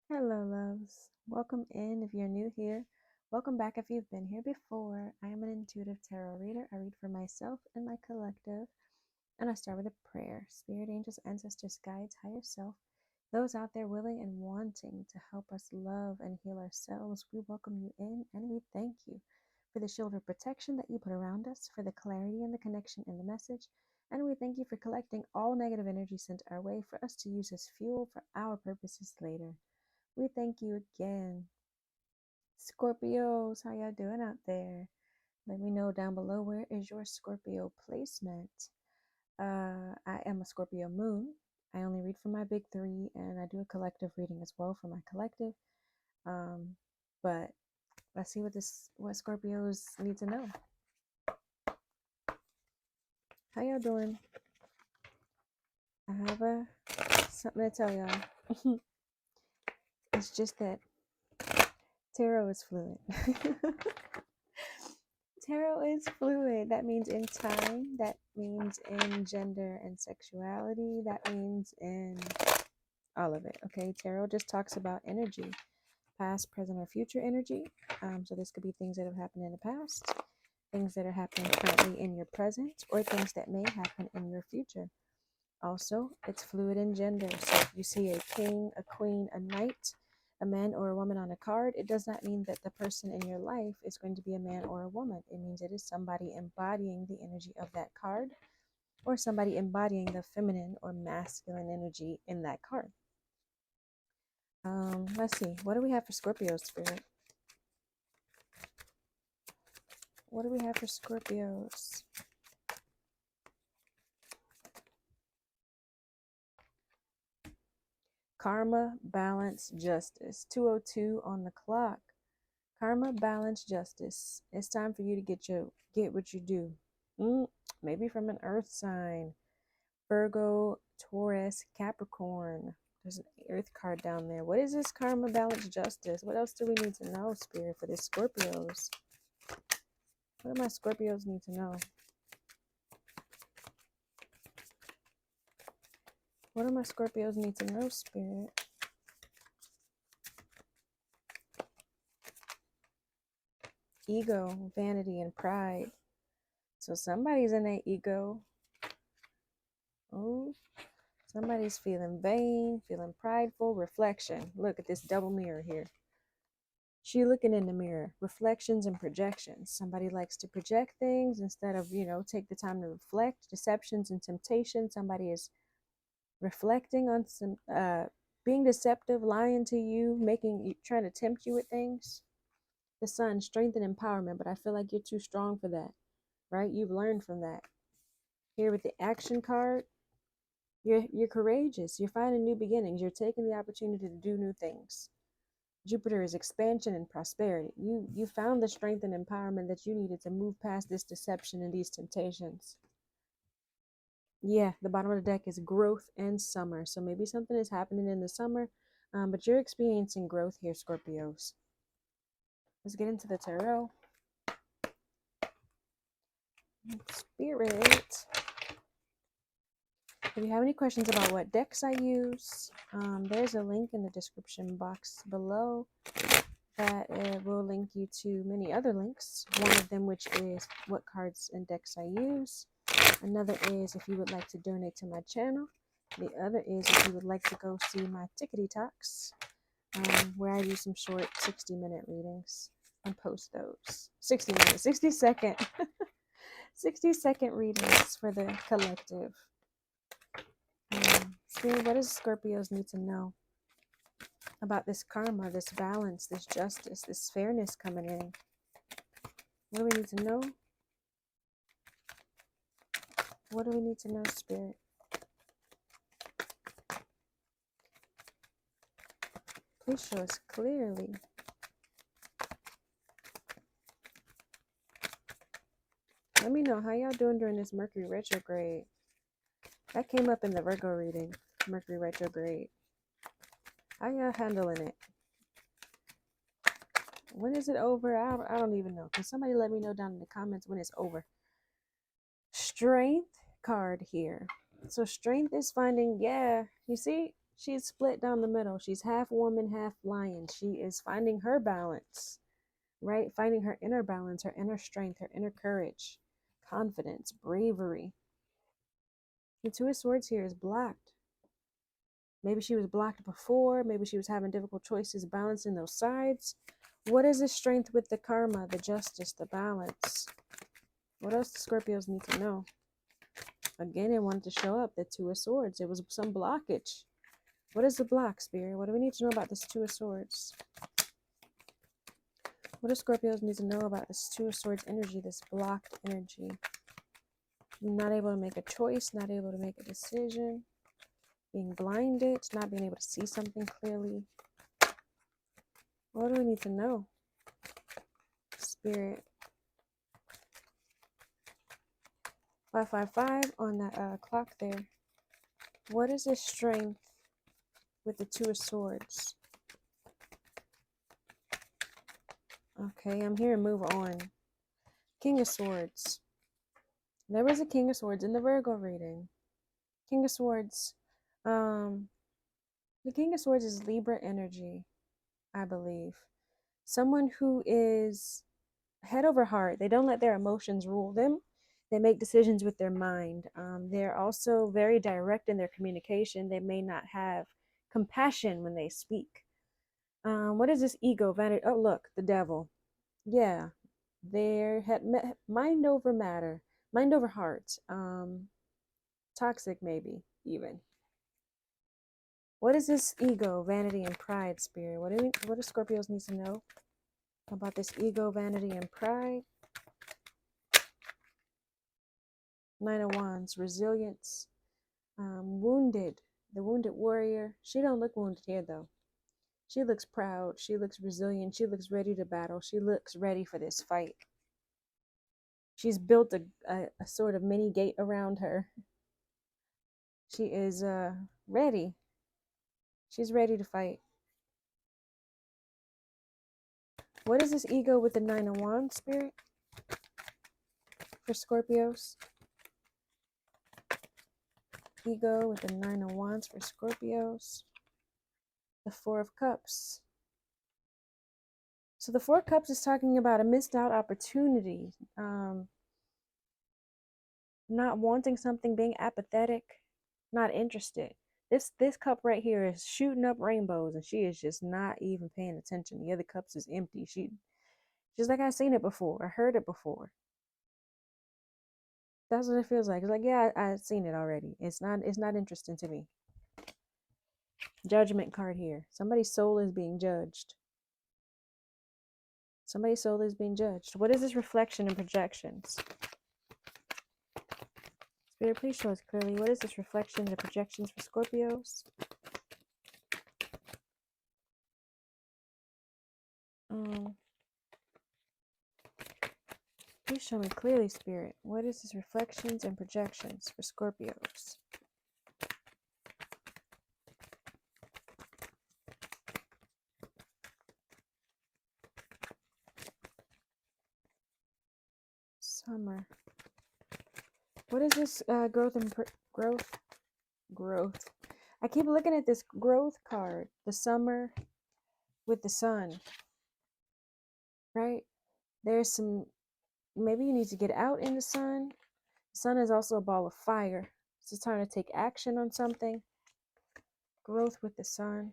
Hello, loves. Welcome in if you're new here. Welcome back if you've been here before. I am an intuitive tarot reader. I read for myself and my collective, and I start with a prayer. Spirit, angels, ancestors, guides, higher self, those out there willing and wanting to help us love and heal ourselves, we welcome you in and we thank you for the shield of protection that you put around us, for the clarity and the connection in the message. And we thank you for collecting all negative energy sent our way for us to use as fuel for our purposes later. We thank you again. Scorpios, how y'all doing out there? Let me know down below, where is your Scorpio placement? I am a Scorpio moon. I only read for my big three, and I do a collective reading as well for my collective. But let's see what Scorpios need to know. How y'all doing? I have something to tell y'all. It's just that tarot is fluid. Tarot is fluid. That means in time. That means in gender and sexuality. That means in all of it. Okay. Tarot just talks about energy, past, present, or future energy. So this could be things that have happened in the past, things that are happening currently in your present, or things that may happen in your future. Also, it's fluid in gender. So if you see a king, a queen, a knight, a man or a woman on a card, it does not mean that the person in your life is going to be a man or a woman. It means it is somebody embodying the energy of that card, or somebody embodying the feminine or masculine energy in that card. Let's see. What do we have for Scorpio spirit? What do we have for Scorpios? Karma, balance, justice. 2:02 on the clock. Karma, balance, justice. It's time for you to get what you do. Maybe from an earth sign. Virgo, Taurus, Capricorn. There's an earth card down there. What is this karma, balance, justice? What else do we need to know, spirit, for the Scorpios? What do my Scorpios need to know? What do my Scorpios need to know, spirit? Ego, vanity, and pride. So somebody's in that ego. Oh, somebody's feeling vain, feeling prideful. Reflection. Look at this double mirror here. She looking in the mirror. Reflections and projections. Somebody likes to project things instead of, take the time to reflect. Deceptions and temptation. Somebody is reflecting on some being deceptive, lying to you, trying to tempt you with things. The sun, strength and empowerment, but I feel like you're too strong for that, right? You've learned from that. Here with the action card, you're courageous. You're finding new beginnings. You're taking the opportunity to do new things. Jupiter is expansion and prosperity. You found the strength and empowerment that you needed to move past this deception and these temptations. Yeah, the bottom of the deck is growth and summer. So maybe something is happening in the summer, but you're experiencing growth here, Scorpios. Let's get into the tarot. Spirit. If you have any questions about what decks I use, there's a link in the description box below that will link you to many other links. One of them, which is what cards and decks I use. Another is if you would like to donate to my channel. The other is if you would like to go see my Tickety Talks, where I do some short 60-minute readings and post those. 60-second 60-second readings for the collective. Spirit, what does Scorpios need to know about this karma, this balance, this justice, this fairness coming in? What do we need to know? What do we need to know, Spirit? Please show us clearly. Let me know how y'all doing during this Mercury retrograde. That came up in the Virgo reading, Mercury retrograde. How y'all handling it? When is it over? I don't even know. Can somebody let me know down in the comments when it's over? Strength card here. So strength is finding, you see, She's split down the middle. She's half woman, half lion. She is finding her balance, right? Finding her inner balance, her inner strength, her inner courage, confidence, bravery. The Two of Swords here is blocked. Maybe she was blocked before. Maybe she was having difficult choices balancing those sides. What is the strength with the karma, the justice, the balance? What else do Scorpios need to know? Again, it wanted to show up, the Two of Swords. It was some blockage. What is the block, Spirit? What do we need to know about this Two of Swords? What do Scorpios need to know about this Two of Swords energy, this blocked energy? Not able to make a choice, not able to make a decision, being blinded, not being able to see something clearly. What do we need to know, Spirit? 555 on that clock there. What is the strength with the Two of Swords? Okay, I'm here to move on. King of Swords. There was a King of Swords in the Virgo reading. King of Swords. The King of Swords is Libra energy, I believe. Someone who is head over heart. They don't let their emotions rule them. They make decisions with their mind. They're also very direct in their communication. They may not have compassion when they speak. What is this ego, vanity? Oh, look, the devil. Yeah, they're mind over matter, mind over heart. Toxic, maybe even. What is this ego, vanity, and pride, Spirit? What do Scorpios need to know about this ego, vanity, and pride? Nine of Wands, resilience, wounded, the wounded warrior. She don't look wounded here though. She looks proud. She looks resilient. She looks ready to battle. She looks ready for this fight. She's built a sort of mini gate around her. She is ready. She's ready to fight. What is this ego with the Nine of Wands, Spirit? For Scorpios. Ego with the Nine of Wands for Scorpios. The Four of Cups. So the Four of Cups is talking about a missed out opportunity. Not wanting something, being apathetic, not interested. This cup right here is shooting up rainbows, and she is just not even paying attention. The other cups is empty. She's like, I've seen it before. I heard it before. That's what it feels like. It's like, yeah, I've seen it already. It's not interesting to me. Judgment card here. Somebody's soul is being judged. Somebody's soul is being judged. What is this reflection and projections? Spirit, please show us clearly. What is this reflections and projections for Scorpios? Please show me clearly, Spirit. What is this reflections and projections for Scorpios? Summer. What is this growth and growth? I keep looking at this growth card. The summer with the sun. Right? There's some, maybe you need to get out in the sun. The sun is also a ball of fire. It's time to take action on something. Growth with the sun.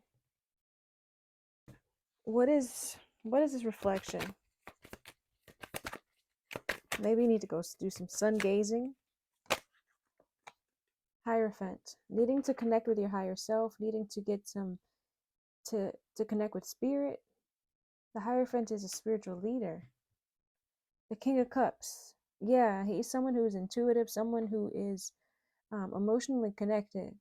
What is this reflection? Maybe you need to go do some sun gazing. Hierophant, needing to connect with your higher self, needing to get some to connect with spirit. The Hierophant is a spiritual leader. The King of Cups, yeah, he's someone who is intuitive, someone who is emotionally connected.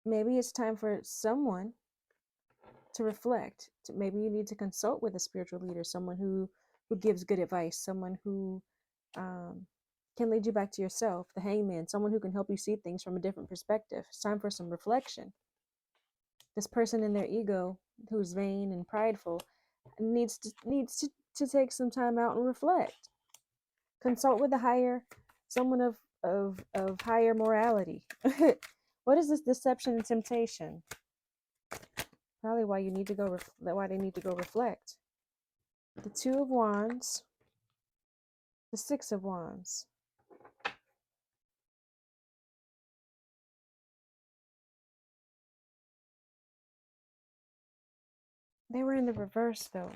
Maybe it's time for someone to reflect. Maybe you need to consult with a spiritual leader, someone who gives good advice, someone who can lead you back to yourself. The Hangman, someone who can help you see things from a different perspective. It's time for some reflection. This person in their ego, who's vain and prideful, needs to take some time out and reflect. Consult with someone of higher morality. What is this deception and temptation? Probably why you need to go. Why they need to go reflect. The Two of Wands. The Six of Wands. They were in the reverse though.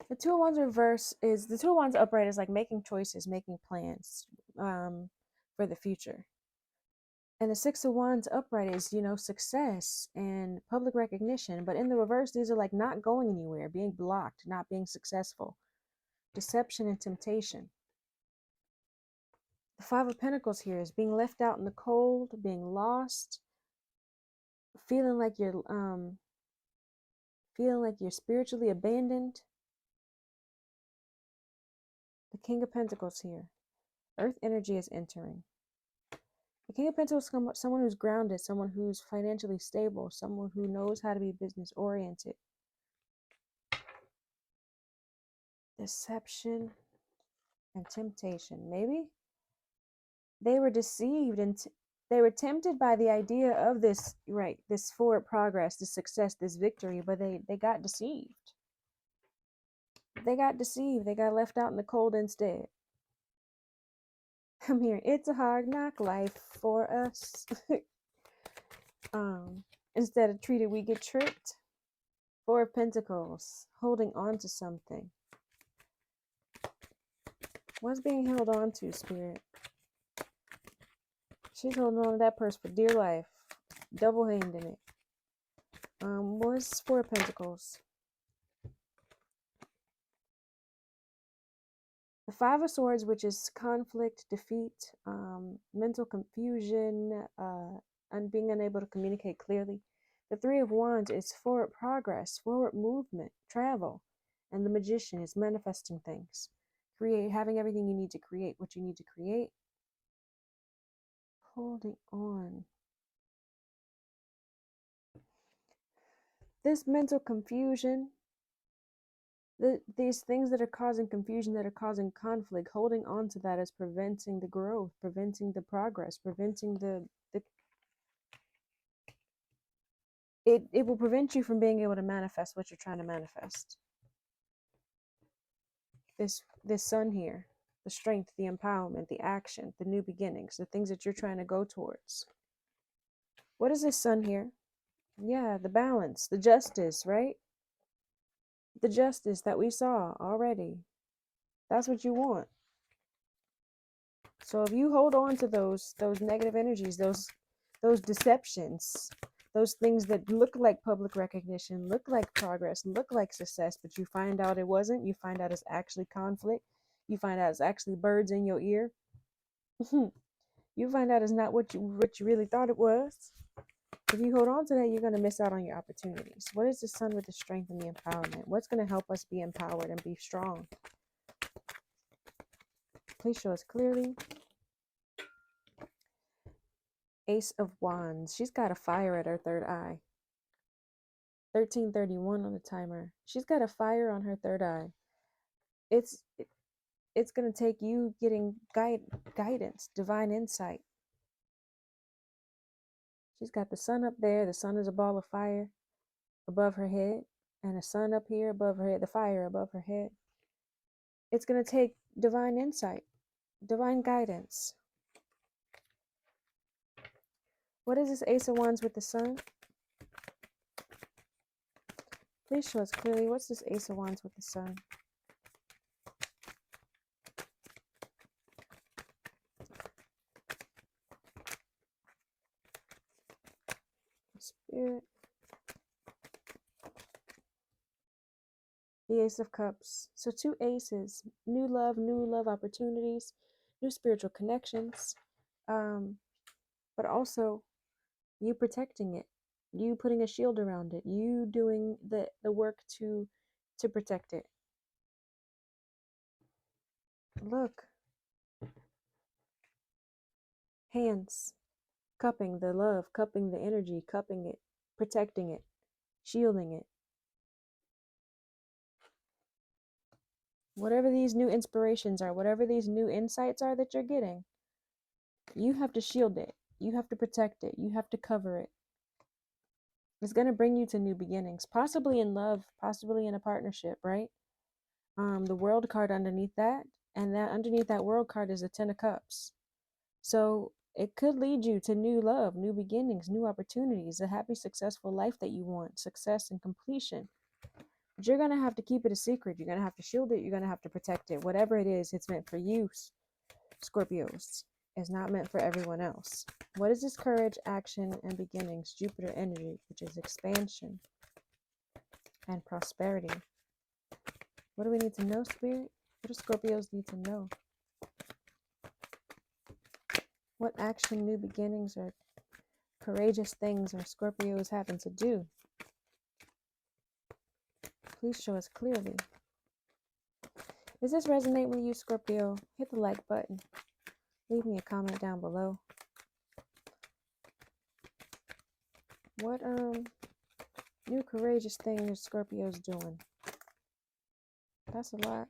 The Two of Wands reverse is the Two of Wands upright is like making choices, making plans for the future. And the Six of Wands upright is, success and public recognition. But in the reverse, these are like not going anywhere, being blocked, not being successful, deception and temptation. The Five of Pentacles here is being left out in the cold, being lost, feeling like you're spiritually abandoned. The King of Pentacles here. Earth energy is entering. The King of Pentacles is someone who's grounded, someone who's financially stable, someone who knows how to be business oriented. Deception and temptation. Maybe they were deceived and they were tempted by the idea of this, right, this forward progress, this success, this victory, but they got deceived. They got deceived. They got left out in the cold instead. Come here. It's a hard knock life for us. Instead of treated, we get tricked. Four of Pentacles, holding on to something. What's being held on to, Spirit? She's holding on to that purse for dear life. Double-handing it. What's Four of Pentacles? The Five of Swords, which is conflict, defeat, mental confusion, and being unable to communicate clearly. The Three of Wands is forward progress, forward movement, travel. And the Magician is manifesting things. Having everything you need to create what you need to create. Holding on. This mental confusion, these things that are causing confusion, that are causing conflict, holding on to that is preventing the growth, preventing the progress, preventing it will prevent you from being able to manifest what you're trying to manifest. This sun here, the strength, the empowerment, the action, the new beginnings, the things that you're trying to go towards. What is this sun here? Yeah, the balance, the justice, right? The justice that we saw already. That's what you want. So if you hold on to those negative energies, those deceptions, those things that look like public recognition, look like progress, look like success, but you find out it wasn't, you find out it's actually conflict, you find out it's actually birds in your ear. You find out it's not what you really thought it was. If you hold on to that, you're going to miss out on your opportunities. What is the sun with the strength and the empowerment? What's going to help us be empowered and be strong? Please show us clearly. Ace of Wands. She's got a fire at her third eye. 13:31 on the timer. She's got a fire on her third eye. It's going to take you getting guidance, divine insight. She's got the sun up there. The sun is a ball of fire above her head, and a sun up here above her head, the fire above her head. It's going to take divine insight, divine guidance. What is this Ace of Wands with the sun? Please show us clearly. What's this Ace of Wands with the sun? Spirit. The Ace of Cups. So two aces. New love opportunities, new spiritual connections. But also you protecting it. You putting a shield around it. You doing the work to protect it. Look. Hands. Cupping the love, cupping the energy, cupping it, protecting it, shielding it. Whatever these new inspirations are, whatever these new insights are that you're getting, you have to shield it. You have to protect it. You have to cover it. It's going to bring you to new beginnings, possibly in love, possibly in a partnership, right? The world card underneath that, and that underneath that world card is the 10 of cups. So it could lead you to new love, new beginnings, new opportunities, a happy, successful life that you want, success and completion. But you're going to have to keep it a secret. You're going to have to shield it. You're going to have to protect it. Whatever it is, it's meant for you, Scorpios. It's not meant for everyone else. What is this courage, action, and beginnings? Jupiter energy, which is expansion and prosperity. What do we need to know, Spirit? What do Scorpios need to know? What action, new beginnings, or courageous things are Scorpios having to do? Please show us clearly. Does this resonate with you, Scorpio? Hit the like button. Leave me a comment down below. What new courageous thing are Scorpios doing? That's a lot.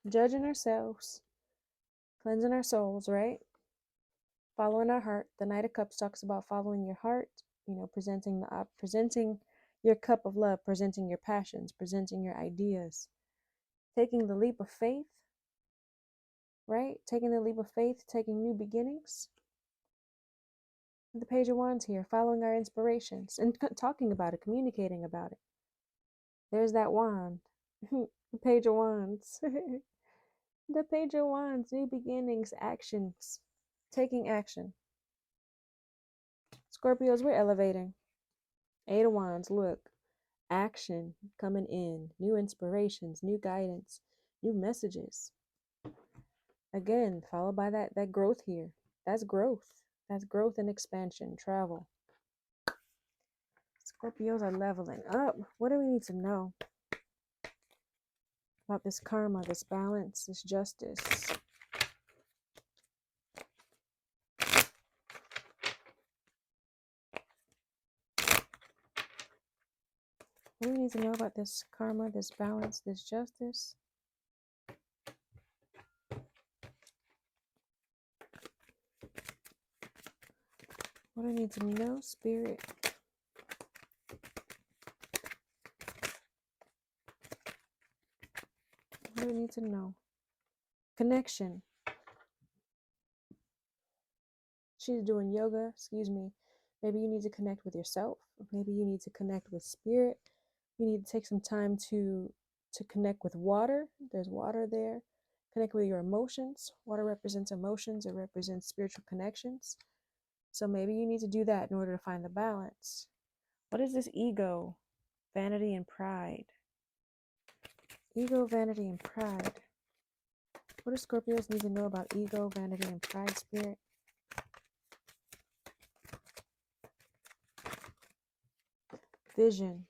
Judging ourselves, cleansing our souls, right? Following our heart. The Knight of Cups talks about following your heart, you know, presenting your cup of love, presenting your passions, presenting your ideas, taking the leap of faith, right? Taking the leap of faith, taking new beginnings. The Page of Wands here, following our inspirations and talking about it, communicating about it. There's that wand. The Page of Wands. The Page of Wands, new beginnings, actions, taking action. Scorpios, we're elevating. Eight of Wands, look, action coming in, new inspirations, new guidance, new messages. Again, followed by that growth here. That's growth. That's growth and expansion, travel. Scorpios are leveling up. What do we need to know about this karma, this balance, this justice? What do we need to know about this karma, this balance, this justice? What do I need to know, Spirit? What do we need to know? Connection. She's doing yoga, excuse me. Maybe you need to connect with yourself. Maybe you need to connect with spirit. You need to take some time to connect with water. There's water there. Connect with your emotions. Water represents emotions. It represents spiritual connections. So maybe you need to do that in order to find the balance. What is this ego, vanity, and pride? Ego, vanity, and pride. What do Scorpios need to know about ego, vanity, and pride, Spirit? Vision.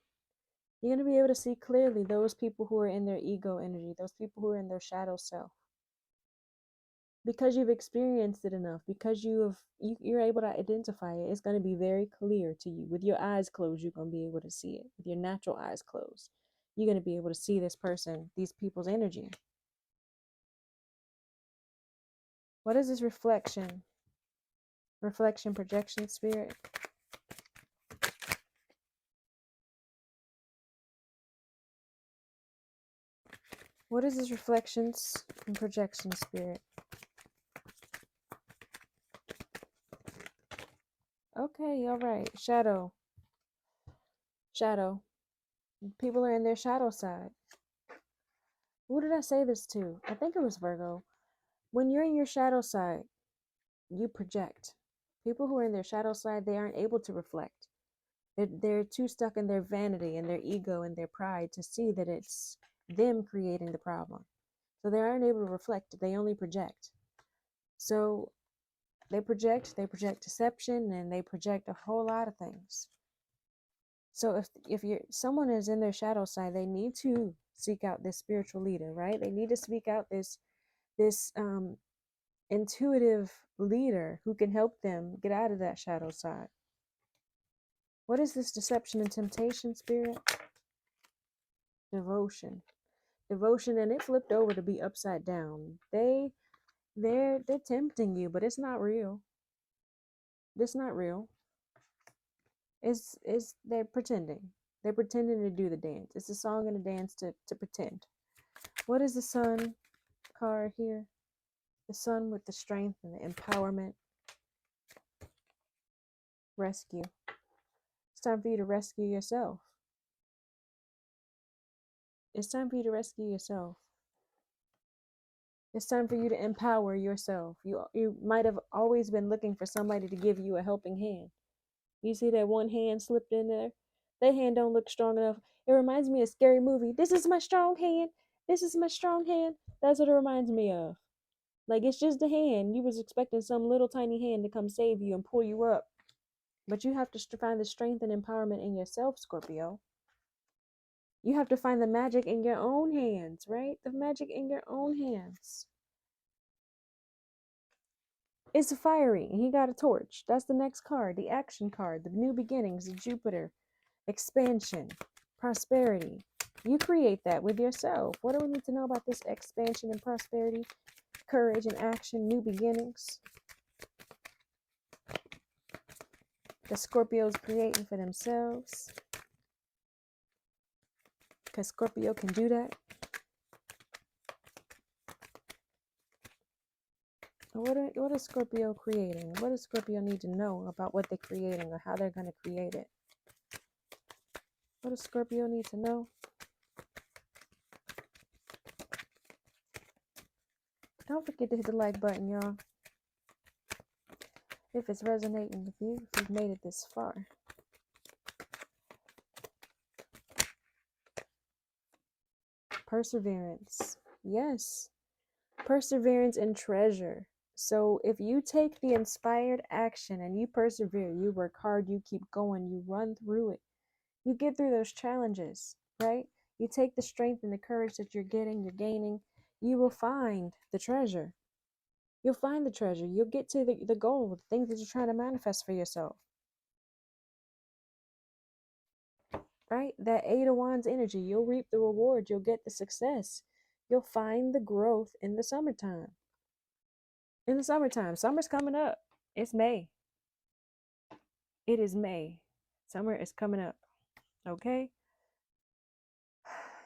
You're going to be able to see clearly those people who are in their ego energy, those people who are in their shadow self. Because you've experienced it enough, because you're able to identify it, it's going to be very clear to you. With your eyes closed, you're going to be able to see it. With your natural eyes closed, you're going to be able to see this person, these people's energy. What is this reflection? Reflection, projection, Spirit. What is this reflections and projection, Spirit? Okay, all right. Shadow. Shadow. People are in their shadow side. Who did I say this to? I think it was Virgo. When you're in your shadow side, you project. People who are in their shadow side, they aren't able to reflect. They're too stuck in their vanity and their ego and their pride to see that it's them creating the problem. So they aren't able to reflect. They only project. So they project deception, and they project a whole lot of things. So if someone is in their shadow side, they need to seek out this spiritual leader, right? They need to seek out this intuitive leader who can help them get out of that shadow side. What is this deception and temptation, Spirit? Devotion. Devotion, and it flipped over to be upside down. They're tempting you, but it's not real. It's not real. It's they're pretending. They're pretending to do the dance. It's a song and a dance to pretend. What is the sun card here? The sun with the strength and the empowerment. Rescue. It's time for you to rescue yourself. It's time for you to rescue yourself. It's time for you to empower yourself. You might have always been looking for somebody to give you a helping hand. You see that one hand slipped in there? That hand don't look strong enough. It reminds me of a scary movie. This is my strong hand. This is my strong hand. That's what it reminds me of. Like, it's just a hand. You was expecting some little tiny hand to come save you and pull you up. But you have to find the strength and empowerment in yourself, Scorpio. You have to find the magic in your own hands, right? The magic in your own hands. It's fiery, and he got a torch. That's the next card, the action card, the new beginnings, the Jupiter, expansion, prosperity. You create that with yourself. What do we need to know about this expansion and prosperity, courage and action, new beginnings? The Scorpios creating for themselves. Because Scorpio can do that. What is Scorpio creating? What does Scorpio need to know about what they're creating or how they're going to create it? What does Scorpio need to know? Don't forget to hit the like button, y'all. If it's resonating with you, if you've made it this far. Perseverance. Yes. Perseverance and treasure. So if you take the inspired action and you persevere, you work hard, you keep going, you run through it, you get through those challenges, right? You take the strength and the courage that you're gaining, you will find the treasure. You'll find the treasure. You'll get to the goal, the things that you're trying to manifest for yourself. Right? That Eight of Wands energy, you'll reap the reward, you'll get the success. You'll find the growth in the summertime. In the summertime. Summer's coming up. It's May. It is May. Summer is coming up. Okay?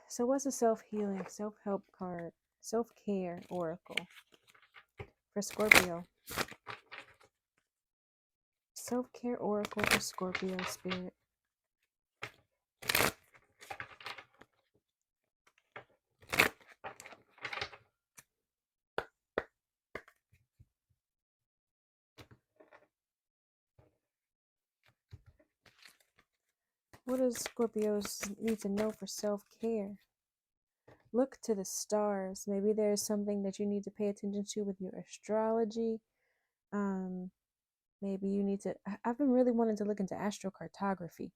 So what's a self-healing, self-help card? Self-care oracle for Scorpio. Self-care oracle for Scorpio spirit. What does Scorpios need to know for self-care? Look to the stars. Maybe there's something that you need to pay attention to with your astrology. Maybe you need to... I've been really wanting to look into astrocartography,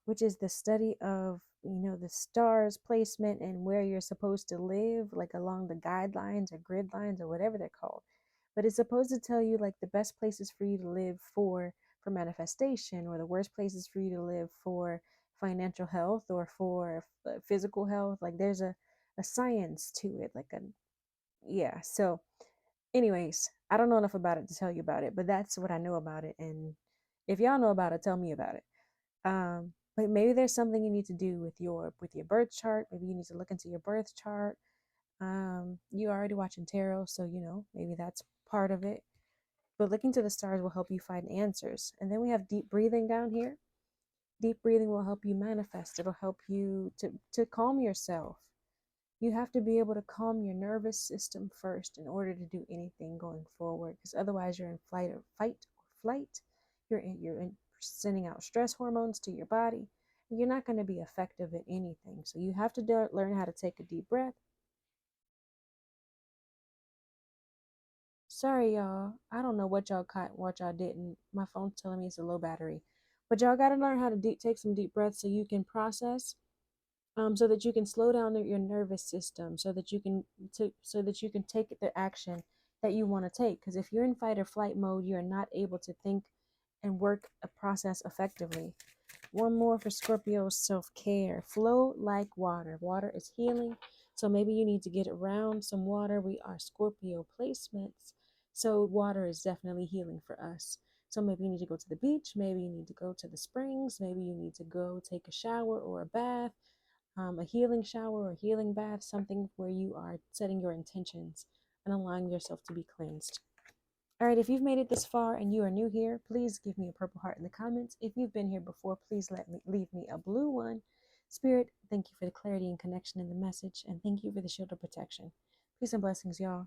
which is the study of, the stars placement and where you're supposed to live, like along the guidelines or grid lines or whatever they're called. But it's supposed to tell you like the best places for you to live for manifestation, or the worst places for you to live for financial health or for physical health. Like there's a science to it, yeah. So anyways, I don't know enough about it to tell you about it, but that's what I know about it. And if y'all know about it, tell me about it. But maybe there's something you need to do with your birth chart. Maybe you need to look into your birth chart. You're already watching tarot, so maybe that's part of it. But looking to the stars will help you find answers. And then we have deep breathing down here. Deep breathing will help you manifest. It'll help you to calm yourself. You have to be able to calm your nervous system first in order to do anything going forward, because otherwise you're in fight or flight. You're sending out stress hormones to your body. You're not going to be effective at anything. So you have to learn how to take a deep breath. Sorry, y'all. I don't know what y'all caught, what y'all didn't. My phone's telling me it's a low battery. But y'all got to learn how to take some deep breaths so you can process, so that you can slow down your nervous system, so that you can take the action that you want to take. Because if you're in fight or flight mode, you're not able to think and work a process effectively. One more for Scorpio, self-care. Flow like water. Water is healing. So maybe you need to get around some water. We are Scorpio placements. So water is definitely healing for us. So maybe you need to go to the beach. Maybe you need to go to the springs. Maybe you need to go take a shower or a bath, a healing shower or healing bath, something where you are setting your intentions and allowing yourself to be cleansed. All right, if you've made it this far and you are new here, please give me a purple heart in the comments. If you've been here before, please leave me a blue one. Spirit, thank you for the clarity and connection in the message, and thank you for the shield of protection. Peace and blessings, y'all.